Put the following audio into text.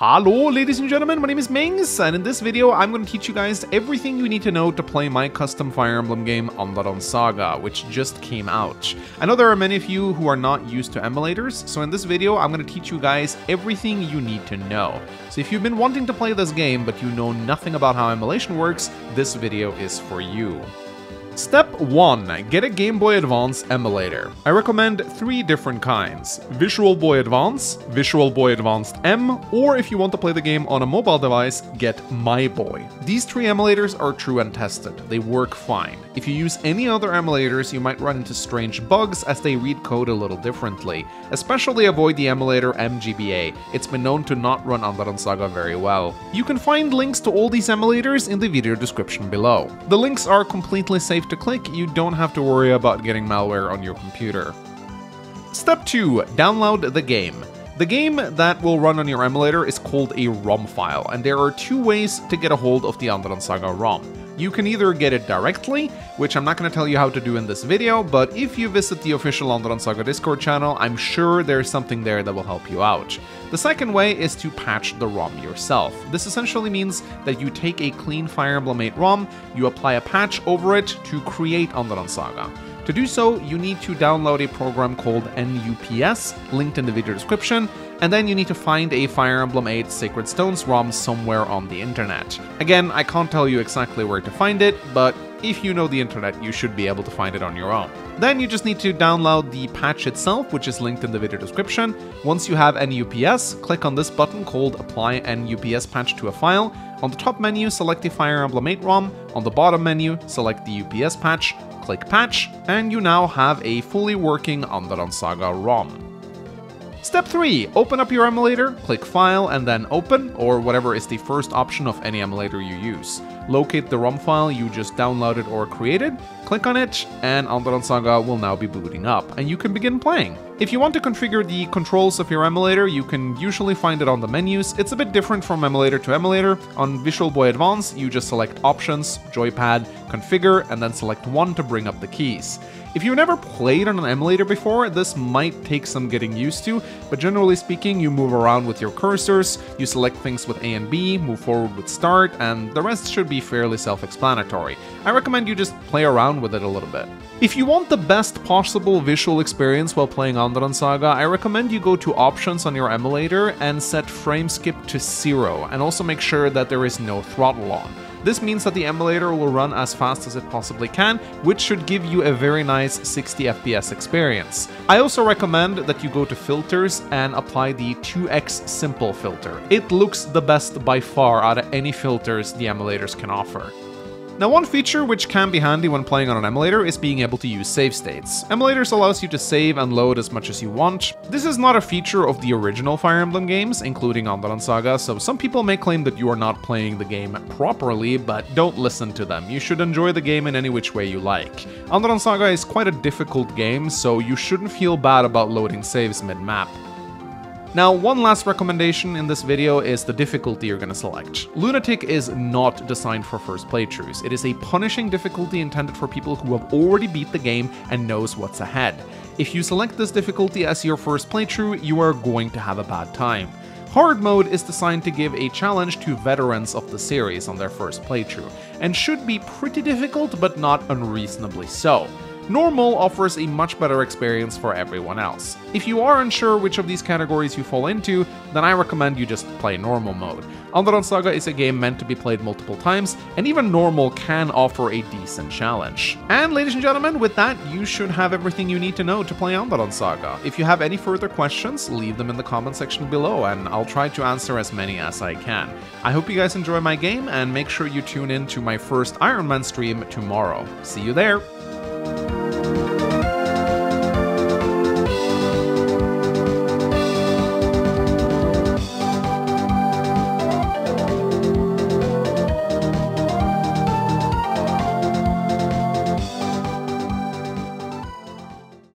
Hello ladies and gentlemen, my name is Mings, and in this video I'm going to teach you guys everything you need to know to play my custom Fire Emblem game Andaron Saga, which just came out. I know there are many of you who are not used to emulators, so in this video I'm going to teach you guys everything you need to know. So if you've been wanting to play this game but you know nothing about how emulation works, this video is for you. Step 1. Get a Game Boy Advance emulator. I recommend 3 different kinds: Visual Boy Advance, Visual Boy Advanced M, or if you want to play the game on a mobile device, get My Boy. These 3 emulators are true and tested. They work fine. If you use any other emulators, you might run into strange bugs as they read code a little differently. Especially avoid the emulator MGBA. It's been known to not run Andaron Saga very well. You can find links to all these emulators in the video description below. The links are completely safe to click, you don't have to worry about getting malware on your computer. Step 2. Download the game. The game that will run on your emulator is called a ROM file, and there are 2 ways to get a hold of the Andaron Saga ROM. You can either get it directly, which I'm not going to tell you how to do in this video, but if you visit the official Andaron Saga Discord channel, I'm sure there's something there that will help you out. The second way is to patch the ROM yourself. This essentially means that you take a clean Fire Emblem 8 ROM, you apply a patch over it to create Andaron Saga. To do so, you need to download a program called NUPS, linked in the video description, and then you need to find a Fire Emblem 8 Sacred Stones ROM somewhere on the internet. Again, I can't tell you exactly where to find it, but if you know the internet, you should be able to find it on your own. Then you just need to download the patch itself, which is linked in the video description. Once you have NUPS, click on this button called Apply NUPS Patch to a File. On the top menu, select the Fire Emblem 8 ROM. On the bottom menu, select the UPS patch, click Patch, and you now have a fully working Andaron Saga ROM. Step 3. Open up your emulator, click File, and then Open, or whatever is the first option of any emulator you use. Locate the ROM file you just downloaded or created, click on it, and Andaron Saga will now be booting up, and you can begin playing. If you want to configure the controls of your emulator, you can usually find it on the menus. It's a bit different from emulator to emulator. On Visual Boy Advance, you just select Options, Joypad, Configure, and then select 1 to bring up the keys. If you've never played on an emulator before, this might take some getting used to, but generally speaking, you move around with your cursors, you select things with A and B, move forward with Start, and the rest should be fairly self-explanatory. I recommend you just play around with it a little bit. If you want the best possible visual experience while playing Andaron Saga, I recommend you go to Options on your emulator and set frame skip to 0, and also make sure that there is no throttle on. This means that the emulator will run as fast as it possibly can, which should give you a very nice 60 FPS experience. I also recommend that you go to Filters and apply the 2x Simple filter. It looks the best by far out of any filters the emulators can offer. Now, one feature which can be handy when playing on an emulator is being able to use save states. Emulators allows you to save and load as much as you want. This is not a feature of the original Fire Emblem games, including Andaron Saga, so some people may claim that you are not playing the game properly, but don't listen to them. You should enjoy the game in any which way you like. Andaron Saga is quite a difficult game, so you shouldn't feel bad about loading saves mid-map. Now, one last recommendation in this video is the difficulty you're going to select. Lunatic is not designed for first playthroughs. It is a punishing difficulty intended for people who have already beat the game and knows what's ahead. If you select this difficulty as your first playthrough, you are going to have a bad time. Hard mode is designed to give a challenge to veterans of the series on their first playthrough, and should be pretty difficult but not unreasonably so. Normal offers a much better experience for everyone else. If you are unsure which of these categories you fall into, then I recommend you just play normal mode. Andaron Saga is a game meant to be played multiple times, and even normal can offer a decent challenge. And ladies and gentlemen, with that, you should have everything you need to know to play Andaron Saga. If you have any further questions, leave them in the comment section below, and I'll try to answer as many as I can. I hope you guys enjoy my game, and make sure you tune in to my first Iron Man stream tomorrow. See you there!